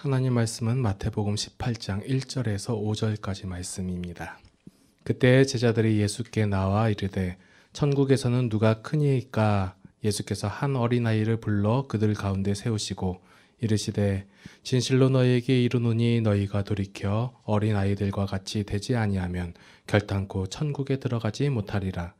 하나님 말씀은 마태복음 18장 1절에서 5절까지 말씀입니다. 그때 제자들이 예수께 나와 이르되 천국에서는 누가 크니이까? 예수께서 한 어린아이를 불러 그들 가운데 세우시고 이르시되 진실로 너희에게 이르노니 너희가 돌이켜 어린아이들과 같이 되지 아니하면 결단코 천국에 들어가지 못하리라.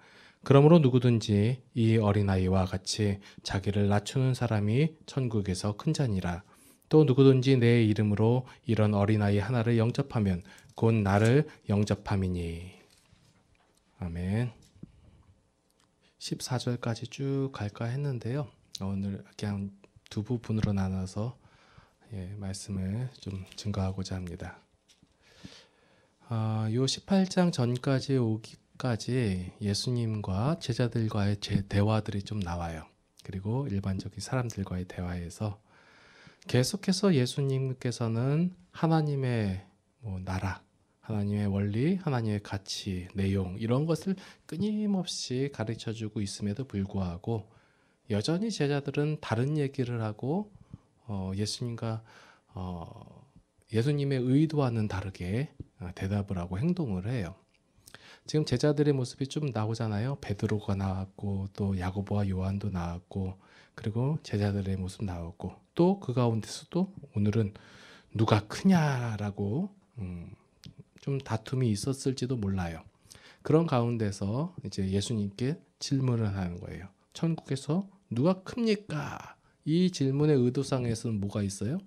그러므로 누구든지 이 어린아이와 같이 자기를 낮추는 사람이 천국에서 큰 자니라. 또 누구든지 내 이름으로 이런 어린아이 하나를 영접하면 곧 나를 영접함이니. 아멘. 14절까지 쭉 갈까 했는데요. 오늘 그냥 두 부분으로 나눠서 말씀을 좀 증거하고자 합니다. 요 18장 전까지 오기까지 예수님과 제자들과의 대화들이 좀 나와요. 그리고 일반적인 사람들과의 대화에서 계속해서 예수님께서는 하나님의 나라, 하나님의 원리, 하나님의 가치, 내용 이런 것을 끊임없이 가르쳐주고 있음에도 불구하고 여전히 제자들은 다른 얘기를 하고 예수님과 예수님의 의도와는 다르게 대답을 하고 행동을 해요. 지금 제자들의 모습이 좀 나오잖아요. 베드로가 나왔고 또 야고보와 요한도 나왔고 그리고 제자들의 모습 나왔고 또 그 가운데서도 오늘은 누가 크냐라고 좀 다툼이 있었을지도 몰라요. 그런 가운데서 이제 예수님께 질문을 하는 거예요. 천국에서 누가 큽니까? 이 질문의 의도상에서는 뭐가 있어요?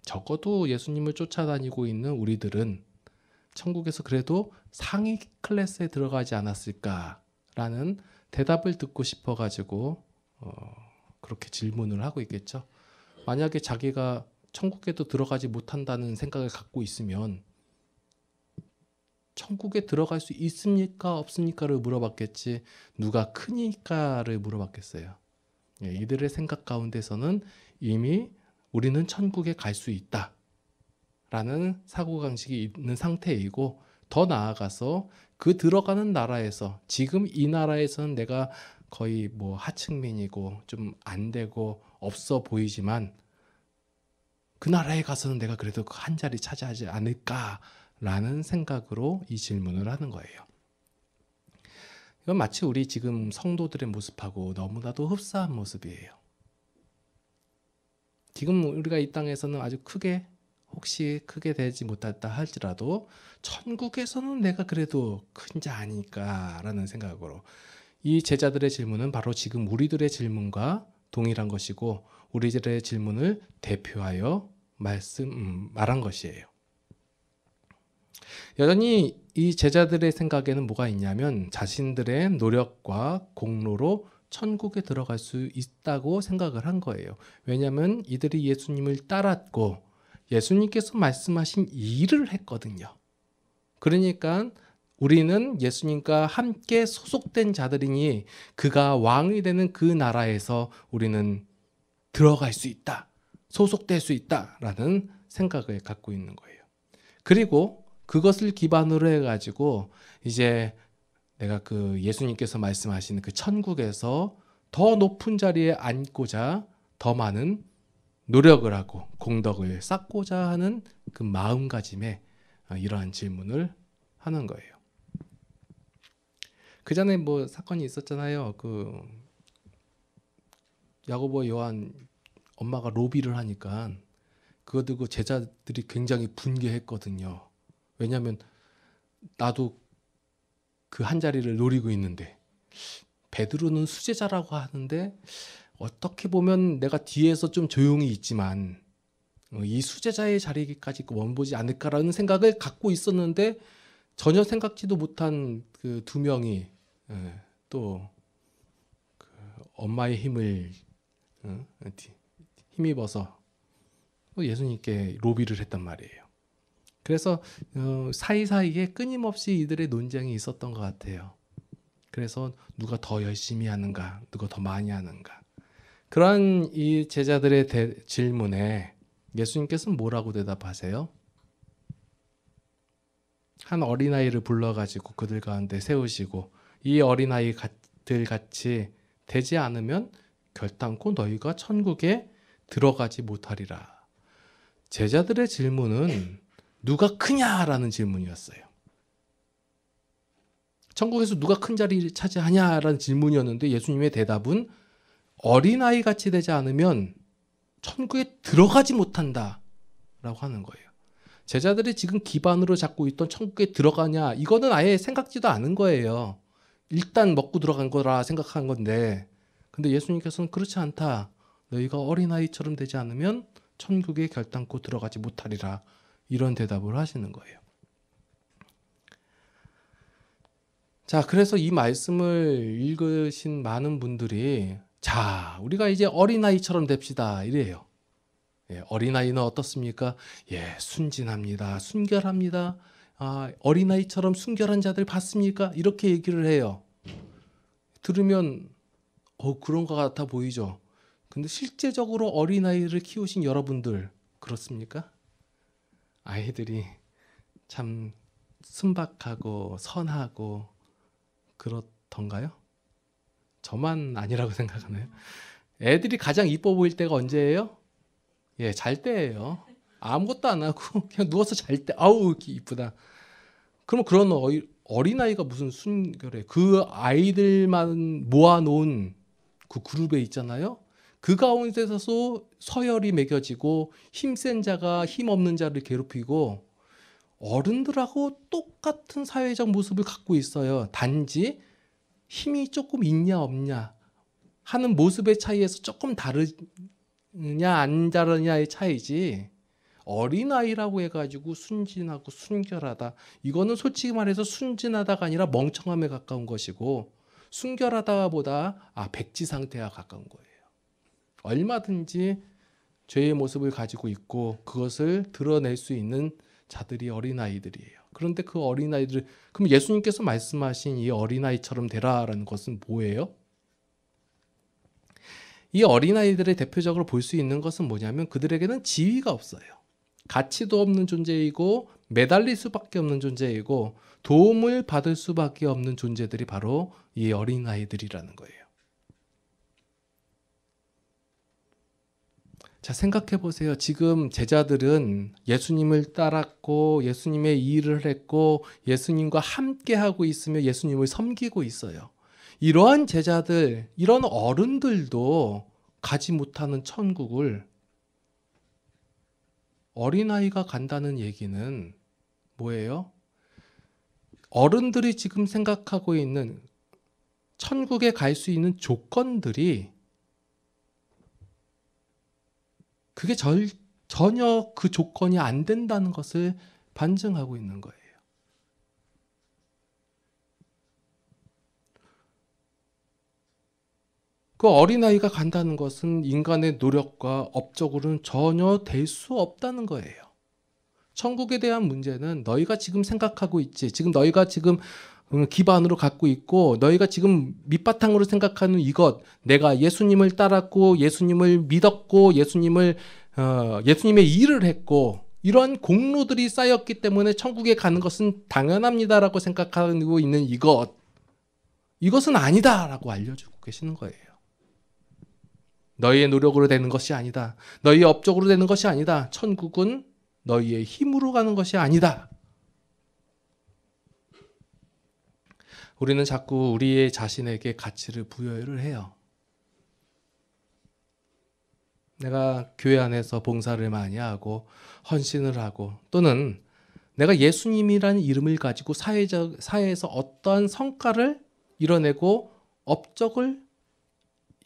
적어도 예수님을 쫓아다니고 있는 우리들은 천국에서 그래도 상위 클래스에 들어가지 않았을까라는 대답을 듣고 싶어가지고 그렇게 질문을 하고 있겠죠. 만약에 자기가 천국에도 들어가지 못한다는 생각을 갖고 있으면 천국에 들어갈 수 있습니까? 없습니까?를 물어봤겠지 누가 크니까를 물어봤겠어요. 이들의 생각 가운데서는 이미 우리는 천국에 갈 수 있다 라는 사고방식이 있는 상태이고 더 나아가서 그 들어가는 나라에서 지금 이 나라에서는 내가 거의 하층민이고 좀 안 되고 없어 보이지만 그 나라에 가서는 내가 그래도 한 자리 차지하지 않을까라는 생각으로 이 질문을 하는 거예요. 이건 마치 우리 지금 성도들의 모습하고 너무나도 흡사한 모습이에요. 지금 우리가 이 땅에서는 아주 혹시 크게 되지 못했다 할지라도 천국에서는 내가 그래도 큰 자 아닐까라는 생각으로 이 제자들의 질문은 바로 지금 우리들의 질문과 동일한 것이고 우리들의 질문을 대표하여 말한 것이에요. 여전히 이 제자들의 생각에는 뭐가 있냐면 자신들의 노력과 공로로 천국에 들어갈 수 있다고 생각을 한 거예요. 왜냐하면 이들이 예수님을 따랐고 예수님께서 말씀하신 일을 했거든요. 그러니까 우리는 예수님과 함께 소속된 자들이니 그가 왕이 되는 그 나라에서 우리는 들어갈 수 있다. 소속될 수 있다라는 생각을 갖고 있는 거예요. 그리고 그것을 기반으로 해가지고 이제 내가 그 예수님께서 말씀하시는 그 천국에서 더 높은 자리에 앉고자 더 많은 노력을 하고 공덕을 쌓고자 하는 그 마음가짐에 이러한 질문을 하는 거예요. 그 전에 사건이 있었잖아요. 그 야고보 요한 엄마가 로비를 하니까 그거 듣고 제자들이 굉장히 분개했거든요. 왜냐하면 나도 그 한 자리를 노리고 있는데 베드로는 수제자라고 하는데 어떻게 보면 내가 뒤에서 좀 조용히 있지만 이 수제자의 자리까지 원보지 않을까라는 생각을 갖고 있었는데 전혀 생각지도 못한 그 두 명이 또 그 엄마의 힘을 힘입어서 예수님께 로비를 했단 말이에요. 그래서 사이사이에 끊임없이 이들의 논쟁이 있었던 것 같아요. 그래서 누가 더 열심히 하는가, 누가 더 많이 하는가. 그러한 이 제자들의 질문에 예수님께서는 뭐라고 대답하세요? 한 어린아이를 불러가지고 그들 가운데 세우시고 이 어린아이들 같이 되지 않으면 결단코 너희가 천국에 들어가지 못하리라. 제자들의 질문은 누가 크냐라는 질문이었어요. 천국에서 누가 큰 자리를 차지하냐라는 질문이었는데 예수님의 대답은 어린아이 같이 되지 않으면 천국에 들어가지 못한다 라고 하는 거예요. 제자들이 지금 기반으로 잡고 있던 천국에 들어가냐, 이거는 아예 생각지도 않은 거예요. 일단 먹고 들어간 거라 생각한 건데, 근데 예수님께서는 그렇지 않다. 너희가 어린아이처럼 되지 않으면 천국에 결단코 들어가지 못하리라. 이런 대답을 하시는 거예요. 자, 그래서 이 말씀을 읽으신 많은 분들이 자, 우리가 이제 어린아이처럼 됩시다. 이래요. 예, 어린아이는 어떻습니까? 예, 순진합니다. 순결합니다. 아, 어린아이처럼 순결한 자들 봤습니까? 이렇게 얘기를 해요. 들으면 그런 것 같아 보이죠. 근데 실제적으로 어린아이를 키우신 여러분들 그렇습니까? 아이들이 참 순박하고 선하고 그렇던가요? 저만 아니라고 생각하나요? 애들이 가장 이뻐 보일 때가 언제예요? 예, 잘 때예요. 아무것도 안 하고 그냥 누워서 잘 때 아우 이쁘다. 그럼 그런 어린아이가 무슨 순결해. 그 아이들만 모아놓은 그 그룹에 있잖아요. 그 가운데서 서열이 매겨지고 힘센 자가 힘없는 자를 괴롭히고 어른들하고 똑같은 사회적 모습을 갖고 있어요. 단지 힘이 조금 있냐 없냐 하는 모습의 차이에서 조금 다르냐 안 다르냐의 차이지, 어린아이라고 해가지고 순진하고 순결하다, 이거는 솔직히 말해서 순진하다가 아니라 멍청함에 가까운 것이고 순결하다보다 백지 상태와 가까운 거예요. 얼마든지 죄의 모습을 가지고 있고 그것을 드러낼 수 있는 자들이 어린아이들이에요. 그런데 그 어린아이들, 그럼 예수님께서 말씀하신 이 어린아이처럼 되라라는 것은 뭐예요? 이 어린아이들의 대표적으로 볼 수 있는 것은 뭐냐면 그들에게는 지위가 없어요. 가치도 없는 존재이고 매달릴 수밖에 없는 존재이고 도움을 받을 수밖에 없는 존재들이 바로 이 어린아이들이라는 거예요. 자, 생각해 보세요. 지금 제자들은 예수님을 따랐고 예수님의 일을 했고 예수님과 함께 하고 있으며 예수님을 섬기고 있어요. 이러한 제자들, 이런 어른들도 가지 못하는 천국을 어린아이가 간다는 얘기는 뭐예요? 어른들이 지금 생각하고 있는 천국에 갈 수 있는 조건들이 그게 전혀 그 조건이 안 된다는 것을 반증하고 있는 거예요. 그 어린아이가 간다는 것은 인간의 노력과 업적으로는 전혀 될 수 없다는 거예요. 천국에 대한 문제는 너희가 지금 생각하고 있지, 지금 너희가 지금 기반으로 갖고 있고 너희가 지금 밑바탕으로 생각하는 이것, 내가 예수님을 따랐고 예수님을 믿었고 예수님의 일을 했고 이런 공로들이 쌓였기 때문에 천국에 가는 것은 당연합니다라고 생각하고 있는 이것은 아니다라고 알려주고 계시는 거예요. 너희의 노력으로 되는 것이 아니다. 너희의 업적으로 되는 것이 아니다. 천국은 너희의 힘으로 가는 것이 아니다. 우리는 자꾸 우리의 자신에게 가치를 부여를 해요. 내가 교회 안에서 봉사를 많이 하고 헌신을 하고 또는 내가 예수님이라는 이름을 가지고 사회에서 어떠한 성과를 이뤄내고 업적을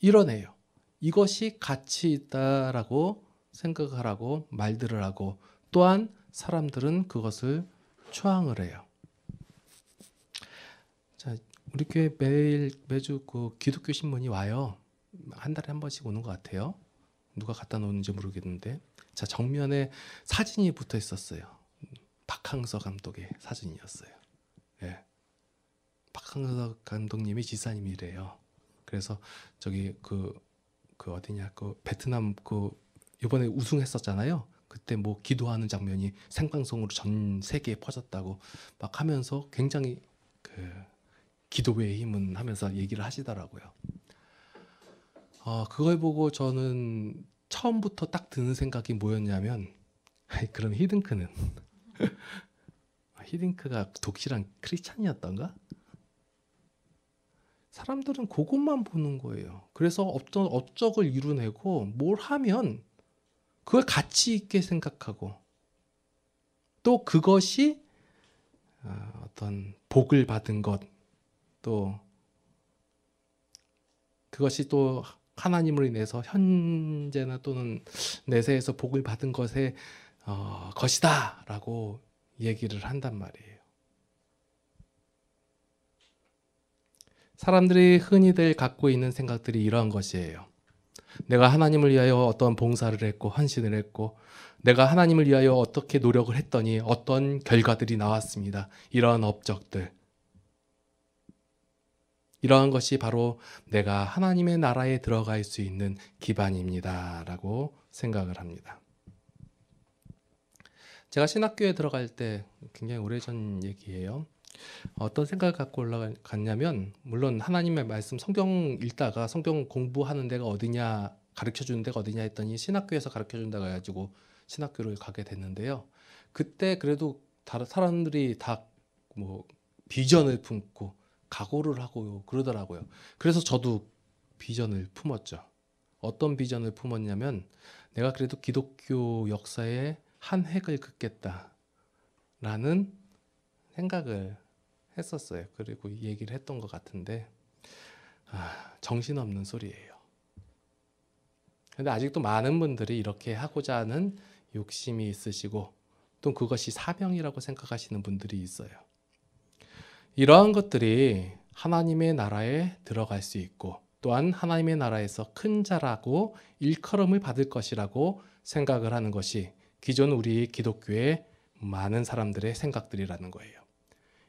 이뤄내요. 이것이 가치 있다라고 생각을 하고 말들을 하고 또한 사람들은 그것을 추앙을 해요. 자, 우리 교회 매주 그 기독교 신문이 와요. 한 달에 한 번씩 오는 것 같아요. 누가 갖다 놓는지 모르겠는데, 자, 정면에 사진이 붙어 있었어요. 박항서 감독의 사진이었어요. 예. 박항서 감독님이 지사님이래요. 그래서 저기 그 어디냐, 그 베트남 이번에 우승했었잖아요. 그때 뭐 기도하는 장면이 생방송으로 전 세계에 퍼졌다고 막 하면서 굉장히 기도의 힘은 하면서 얘기를 하시더라고요. 그걸 보고 저는 처음부터 딱 드는 생각이 뭐였냐면, 그럼 히딩크는 히딩크가 독실한 크리스찬이었던가? 사람들은 그것만 보는 거예요. 그래서 어떤 업적을 이루내고 뭘 하면 그걸 가치 있게 생각하고 또 그것이 어떤 복을 받은 것, 또 그것이 또 하나님을 인해서 현재나 또는 내세에서 복을 받은 것의 것이다 라고 얘기를 한단 말이에요. 사람들이 흔히들 갖고 있는 생각들이 이러한 것이에요. 내가 하나님을 위하여 어떤 봉사를 했고 헌신을 했고 내가 하나님을 위하여 어떻게 노력을 했더니 어떤 결과들이 나왔습니다. 이러한 업적들, 이러한 것이 바로 내가 하나님의 나라에 들어갈 수 있는 기반입니다 라고 생각을 합니다. 제가 신학교에 들어갈 때 굉장히 오래전 얘기예요. 어떤 생각을 갖고 올라갔냐면, 물론 하나님의 말씀 성경 읽다가 성경 공부하는 데가 어디냐, 가르쳐 주는 데가 어디냐 했더니 신학교에서 가르쳐 준다고 해가지고 신학교를 가게 됐는데요. 그때 그래도 다른 사람들이 다 뭐 비전을 품고 각오를 하고 그러더라고요. 그래서 저도 비전을 품었죠. 어떤 비전을 품었냐면, 내가 그래도 기독교 역사에 한 획을 긋겠다라는 생각을 했었어요. 그리고 얘기를 했던 것 같은데 정신없는 소리예요. 근데 아직도 많은 분들이 이렇게 하고자 하는 욕심이 있으시고 또 그것이 사명이라고 생각하시는 분들이 있어요. 이러한 것들이 하나님의 나라에 들어갈 수 있고 또한 하나님의 나라에서 큰 자라고 일컬음을 받을 것이라고 생각을 하는 것이 기존 우리 기독교의 많은 사람들의 생각들이라는 거예요.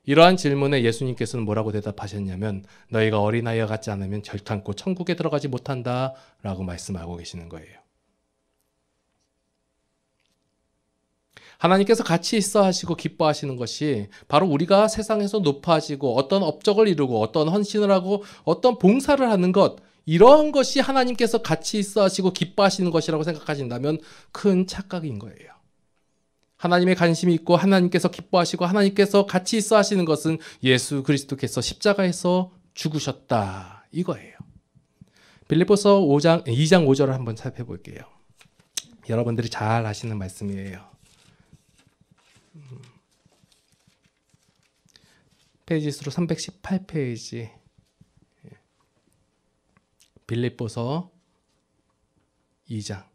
이러한 질문에 예수님께서는 뭐라고 대답하셨냐면, 너희가 어린아이와 같지 않으면 결탄코 천국에 들어가지 못한다 라고 말씀하고 계시는 거예요. 하나님께서 같이 있어 하시고 기뻐하시는 것이 바로 우리가 세상에서 높아지고 어떤 업적을 이루고 어떤 헌신을 하고 어떤 봉사를 하는 것, 이러한 것이 하나님께서 같이 있어 하시고 기뻐하시는 것이라고 생각하신다면 큰 착각인 거예요. 하나님의 관심이 있고 하나님께서 기뻐하시고 하나님께서 같이 있어 하시는 것은 예수 그리스도께서 십자가에서 죽으셨다 이거예요. 빌립보서 2장 5절을 한번 살펴볼게요. 여러분들이 잘 아시는 말씀이에요. 페이지 수로 318페이지, 빌립보서 2장,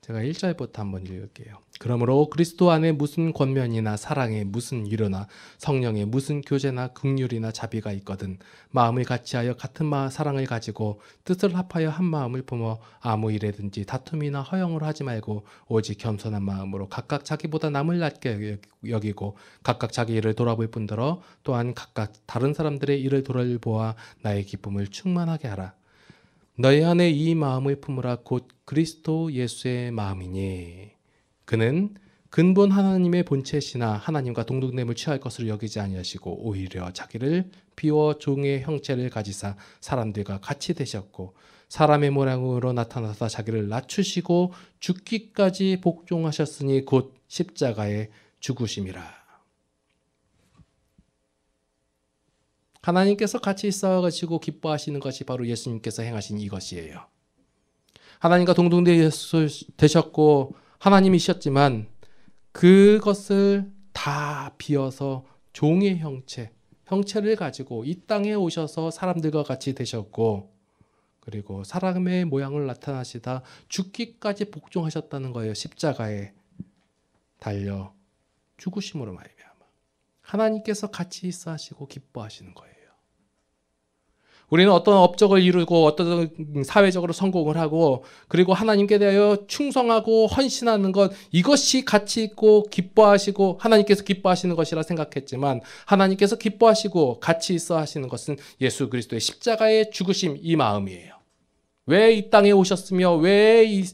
제가 1절부터 한번 읽을게요. 그러므로 그리스도 안에 무슨 권면이나 사랑에 무슨 위로나 성령에 무슨 교제나 긍휼이나 자비가 있거든 마음을 같이하여 같은 사랑을 가지고 뜻을 합하여 한 마음을 품어 아무 일에든지 다툼이나 허영을 하지 말고 오직 겸손한 마음으로 각각 자기보다 남을 낮게 여기고 각각 자기 일을 돌아볼 뿐더러 또한 각각 다른 사람들의 일을 돌아보아 나의 기쁨을 충만하게 하라. 너희 안에 이 마음을 품으라. 곧 그리스도 예수의 마음이니 그는 근본 하나님의 본체시나 하나님과 동등됨을 취할 것으로 여기지 아니하시고 오히려 자기를 비워 종의 형체를 가지사 사람들과 같이 되셨고 사람의 모양으로 나타나사 자기를 낮추시고 죽기까지 복종하셨으니 곧 십자가에 죽으심이라. 하나님께서 같이 있어가지고 기뻐하시는 것이 바로 예수님께서 행하신 이것이에요. 하나님과 동등되셨고 하나님이셨지만 그것을 다 비워서 종의 형체를 가지고 이 땅에 오셔서 사람들과 같이 되셨고 그리고 사람의 모양을 나타나시다 죽기까지 복종하셨다는 거예요. 십자가에 달려 죽으심으로 말미암아 하나님께서 같이 있어 하시고 기뻐하시는 거예요. 우리는 어떤 업적을 이루고 어떤 사회적으로 성공을 하고 그리고 하나님께 대하여 충성하고 헌신하는 것, 이것이 가치 있고 기뻐하시고 하나님께서 기뻐하시는 것이라 생각했지만 하나님께서 기뻐하시고 같이 있어 하시는 것은 예수 그리스도의 십자가의 죽으심, 이 마음이에요. 왜 이 땅에 오셨으며 왜 이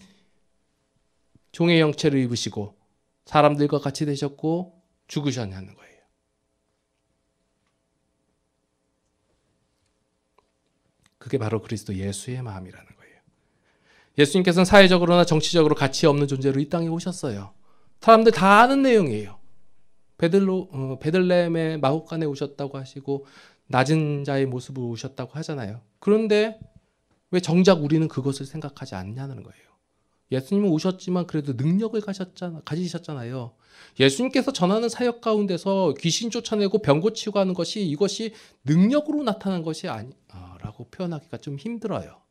종의 형체를 입으시고 사람들과 같이 되셨고 죽으셨냐는 거예요. 그게 바로 그리스도 예수의 마음이라는 거예요. 예수님께서는 사회적으로나 정치적으로 가치 없는 존재로 이 땅에 오셨어요. 사람들 다 아는 내용이에요. 베들레헴의 마곡간에 오셨다고 하시고 낮은 자의 모습으로 오셨다고 하잖아요. 그런데 왜 정작 우리는 그것을 생각하지 않냐는 거예요. 예수님은 오셨지만 그래도 능력을 가지셨잖아요. 예수님께서 전하는 사역 가운데서 귀신 쫓아내고 병 고치고 하는 것이 이것이 능력으로 나타난 것이 아니라고 표현하기가 좀 힘들어요.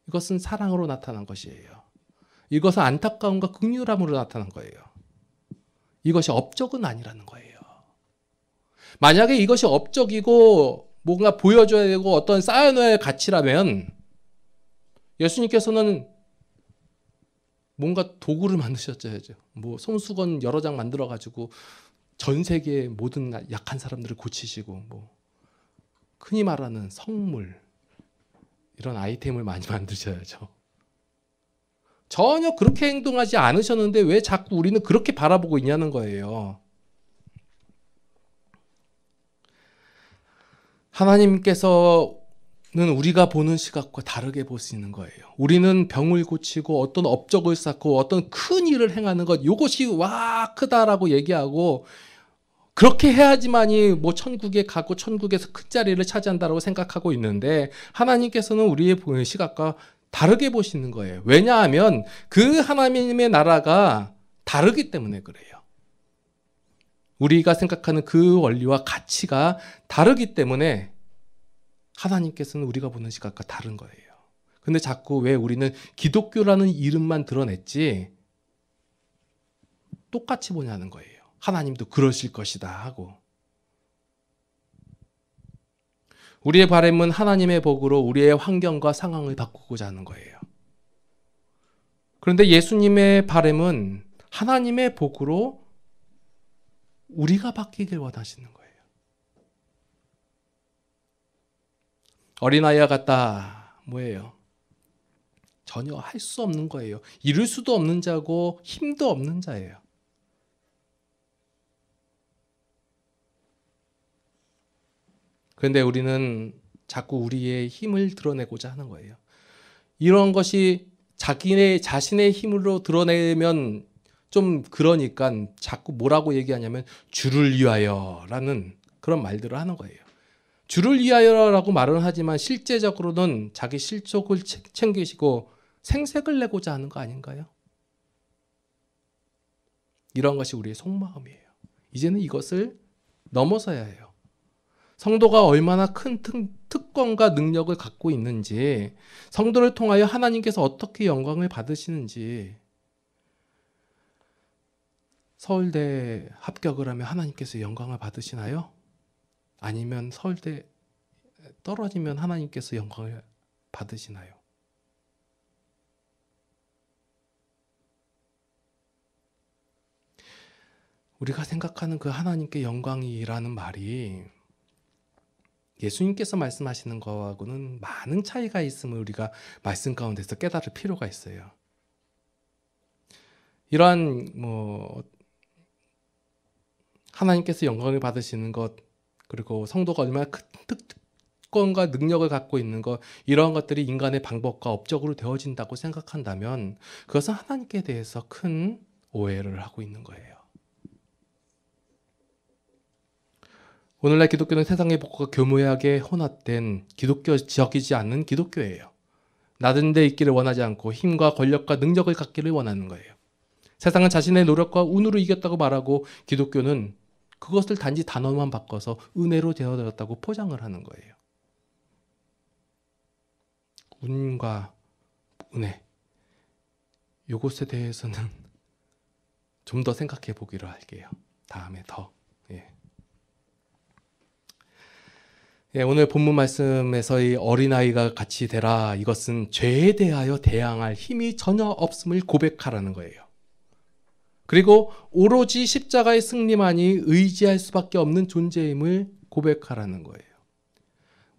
이것은 사랑으로 나타난 것이에요. 이것은 안타까움과 긍휼함으로 나타난 거예요. 이것이 업적은 아니라는 거예요. 만약에 이것이 업적이고 뭔가 보여줘야 되고 어떤 쌓아놓아야 할 가치라면 예수님께서는 뭔가 도구를 만드셨어야죠. 뭐 손수건 여러 장 만들어 가지고 전 세계의 모든 약한 사람들을 고치시고 뭐 흔히 말하는 성물 이런 아이템을 많이 만드셔야죠. 전혀 그렇게 행동하지 않으셨는데 왜 자꾸 우리는 그렇게 바라보고 있냐는 거예요. 하나님께서는 우리가 보는 시각과 다르게 보시는 거예요. 우리는 병을 고치고 어떤 업적을 쌓고 어떤 큰 일을 행하는 것, 이것이 와 크다라고 얘기하고 그렇게 해야지만이 뭐 천국에 가고 천국에서 큰 자리를 차지한다고 생각하고 있는데 하나님께서는 우리의 보는 시각과 다르게 보시는 거예요. 왜냐하면 그 하나님의 나라가 다르기 때문에 그래요. 우리가 생각하는 그 원리와 가치가 다르기 때문에 하나님께서는 우리가 보는 시각과 다른 거예요. 근데 자꾸 왜 우리는 기독교라는 이름만 드러냈지 똑같이 보냐는 거예요. 하나님도 그러실 것이다 하고. 우리의 바람은 하나님의 복으로 우리의 환경과 상황을 바꾸고자 하는 거예요. 그런데 예수님의 바람은 하나님의 복으로 우리가 바뀌길 원하시는 거예요. 어린아이와 같다. 뭐예요? 전혀 할 수 없는 거예요. 이룰 수도 없는 자고 힘도 없는 자예요. 그런데 우리는 자꾸 우리의 힘을 드러내고자 하는 거예요. 이런 것이 자신의 힘으로 드러내면 좀 그러니까 자꾸 뭐라고 얘기하냐면 주를 위하여라는 그런 말들을 하는 거예요. 주를 위하여라고 말은 하지만 실제적으로는 자기 실족을 챙기시고 생색을 내고자 하는 거 아닌가요? 이런 것이 우리의 속마음이에요. 이제는 이것을 넘어서야 해요. 성도가 얼마나 큰 특권과 능력을 갖고 있는지, 성도를 통하여 하나님께서 어떻게 영광을 받으시는지, 서울대 합격을 하면 하나님께서 영광을 받으시나요? 아니면 서울대 떨어지면 하나님께서 영광을 받으시나요? 우리가 생각하는 그 하나님께 영광이라는 말이 예수님께서 말씀하시는 거하고는 많은 차이가 있음을 우리가 말씀 가운데서 깨달을 필요가 있어요. 이러한 하나님께서 영광을 받으시는 것, 그리고 성도가 얼마나 큰 특권과 능력을 갖고 있는 것, 이러한 것들이 인간의 방법과 업적으로 되어진다고 생각한다면 그것은 하나님께 대해서 큰 오해를 하고 있는 거예요. 오늘날 기독교는 세상의 복과 교묘하게 혼합된 기독교적이지 않는 기독교예요. 낮은 데 있기를 원하지 않고 힘과 권력과 능력을 갖기를 원하는 거예요. 세상은 자신의 노력과 운으로 이겼다고 말하고 기독교는 그것을 단지 단어만 바꿔서 은혜로 되어졌다고 포장을 하는 거예요. 운과 은혜, 이것에 대해서는 좀 더 생각해 보기로 할게요. 다음에 더. 오늘 본문 말씀에서의 어린아이가 같이 되라, 이것은 죄에 대하여 대항할 힘이 전혀 없음을 고백하라는 거예요. 그리고 오로지 십자가의 승리만이 의지할 수밖에 없는 존재임을 고백하라는 거예요.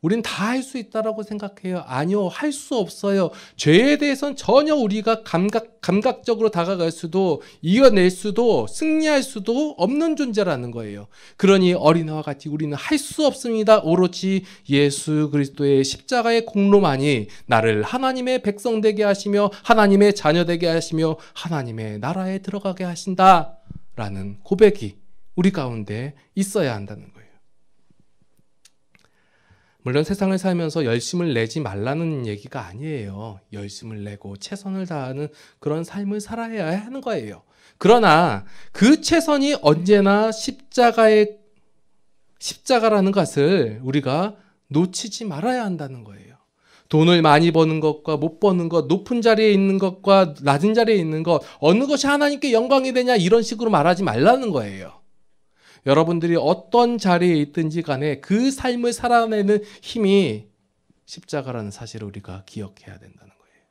우린 다 할 수 있다라고 생각해요. 아니요, 할 수 없어요. 죄에 대해서는 전혀 우리가 감각적으로 다가갈 수도, 이겨낼 수도, 승리할 수도 없는 존재라는 거예요. 그러니 어린아이와 같이 우리는 할 수 없습니다. 오로지 예수 그리스도의 십자가의 공로만이 나를 하나님의 백성 되게 하시며 하나님의 자녀 되게 하시며 하나님의 나라에 들어가게 하신다라는 고백이 우리 가운데 있어야 한다는 거예요. 물론 세상을 살면서 열심을 내지 말라는 얘기가 아니에요. 열심을 내고 최선을 다하는 그런 삶을 살아야 하는 거예요. 그러나 그 최선이 언제나 십자가라는 것을 우리가 놓치지 말아야 한다는 거예요. 돈을 많이 버는 것과 못 버는 것, 높은 자리에 있는 것과 낮은 자리에 있는 것, 어느 것이 하나님께 영광이 되냐 이런 식으로 말하지 말라는 거예요. 여러분들이 어떤 자리에 있든지 간에 그 삶을 살아내는 힘이 십자가라는 사실을 우리가 기억해야 된다는 거예요.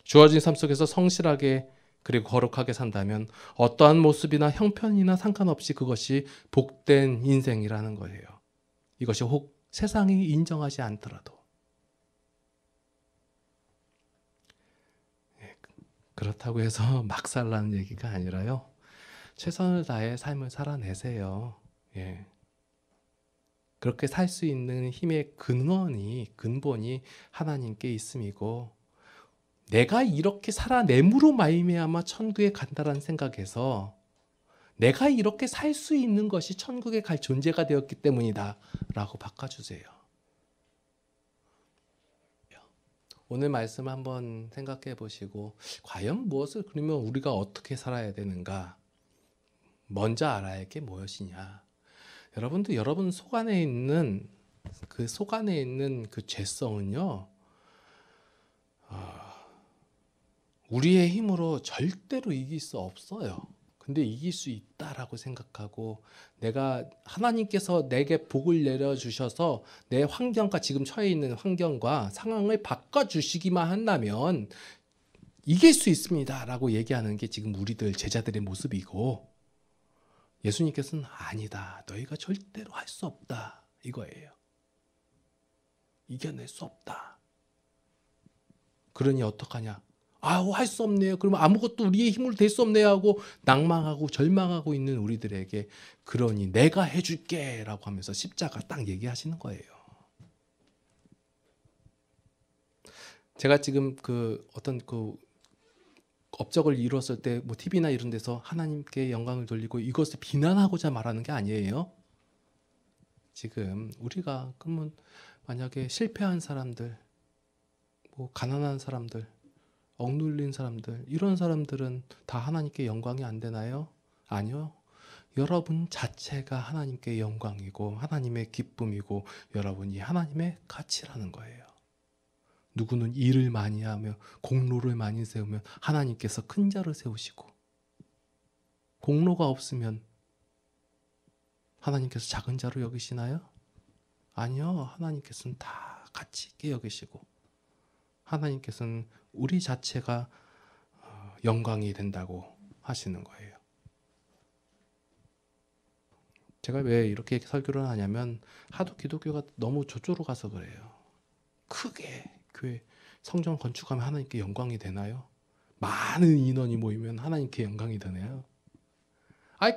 주어진 삶 속에서 성실하게 그리고 거룩하게 산다면 어떠한 모습이나 형편이나 상관없이 그것이 복된 인생이라는 거예요. 이것이 혹 세상이 인정하지 않더라도. 그렇다고 해서 막 살라는 얘기가 아니라요. 최선을 다해 삶을 살아내세요. 예. 그렇게 살 수 있는 힘의 근본이 하나님께 있음이고, 내가 이렇게 살아냄으로 말미암아 천국에 간다라는 생각에서 내가 이렇게 살 수 있는 것이 천국에 갈 존재가 되었기 때문이다 라고 바꿔주세요. 오늘 말씀 한번 생각해 보시고 과연 무엇을 그러면 우리가 어떻게 살아야 되는가? 먼저 알아야 할 게 무엇이냐? 여러분도 여러분 속 안에 있는 그 죄성은요, 우리의 힘으로 절대로 이길 수 없어요. 근데 이길 수 있다라고 생각하고, 내가 하나님께서 내게 복을 내려주셔서 내 환경과 지금 처해 있는 환경과 상황을 바꿔주시기만 한다면 이길 수 있습니다 라고 얘기하는 게 지금 우리들 제자들의 모습이고, 예수님께서는 아니다, 너희가 절대로 할 수 없다 이거예요. 이겨낼 수 없다. 그러니 어떡하냐? 할 수 없네요. 그러면 아무것도 우리의 힘으로 될 수 없네요 하고 낭망하고 절망하고 있는 우리들에게, 그러니 내가 해줄게 라고 하면서 십자가 딱 얘기하시는 거예요. 제가 지금 어떤 업적을 이루었을 때 뭐 TV나 이런 데서 하나님께 영광을 돌리고 이것을 비난하고자 말하는 게 아니에요. 지금 우리가 그러면 만약에 실패한 사람들, 뭐 가난한 사람들, 억눌린 사람들, 이런 사람들은 다 하나님께 영광이 안 되나요? 아니요. 여러분 자체가 하나님께 영광이고 하나님의 기쁨이고 여러분이 하나님의 가치라는 거예요. 누구는 일을 많이 하며 공로를 많이 세우면 하나님께서 큰 자를 세우시고, 공로가 없으면 하나님께서 작은 자로 여기시나요? 아니요. 하나님께서는 다 가치 있게 여기시고 하나님께서는 우리 자체가 영광이 된다고 하시는 거예요. 제가 왜 이렇게 설교를 하냐면 하도 기독교가 너무 저쪽으로 가서 그래요. 크게 교회 성전 건축하면 하나님께 영광이 되나요? 많은 인원이 모이면 하나님께 영광이 되나요?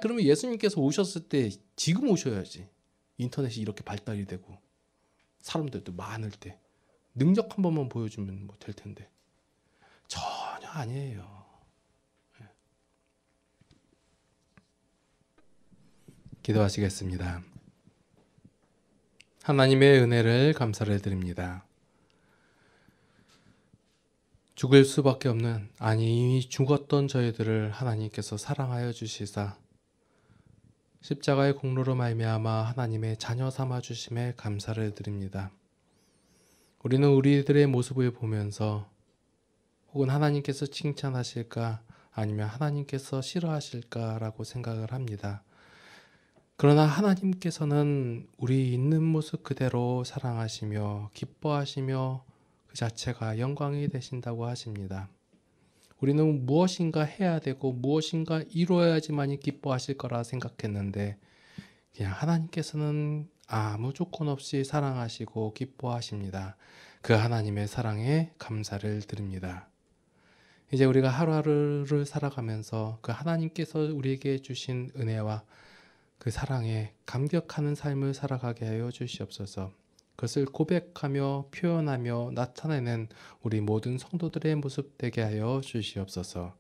그러면 예수님께서 오셨을 때 지금 오셔야지. 인터넷이 이렇게 발달이 되고 사람들도 많을 때 능력 한 번만 보여주면 뭐 될 텐데 전혀 아니에요. 기도하시겠습니다. 하나님의 은혜를 감사를 드립니다. 죽을 수밖에 없는, 아니 이미 죽었던 저희들을 하나님께서 사랑하여 주시사 십자가의 공로로 말미암아 하나님의 자녀 삼아 주심에 감사를 드립니다. 우리는 우리들의 모습을 보면서 혹은 하나님께서 칭찬하실까 아니면 하나님께서 싫어하실까라고 생각을 합니다. 그러나 하나님께서는 우리 있는 모습 그대로 사랑하시며 기뻐하시며 그 자체가 영광이 되신다고 하십니다. 우리는 무엇인가 해야 되고 무엇인가 이루어야지만이 기뻐하실 거라 생각했는데 그냥 하나님께서는 아무 조건 없이 사랑하시고 기뻐하십니다. 그 하나님의 사랑에 감사를 드립니다. 이제 우리가 하루하루를 살아가면서 그 하나님께서 우리에게 주신 은혜와 그 사랑에 감격하는 삶을 살아가게 하여 주시옵소서. 그것을 고백하며 표현하며 나타내는 우리 모든 성도들의 모습 되게 하여 주시옵소서.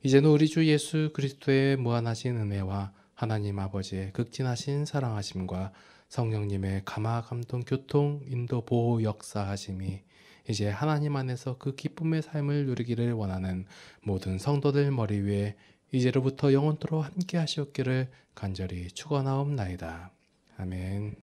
이제는 우리 주 예수 그리스도의 무한하신 은혜와 하나님 아버지의 극진하신 사랑하심과 성령님의 감화 감동 교통 인도 보호 역사하심이 이제 하나님 안에서 그 기쁨의 삶을 누리기를 원하는 모든 성도들 머리 위에 이제로부터 영원토록 함께 하시옵기를 간절히 축원하옵나이다. 아멘.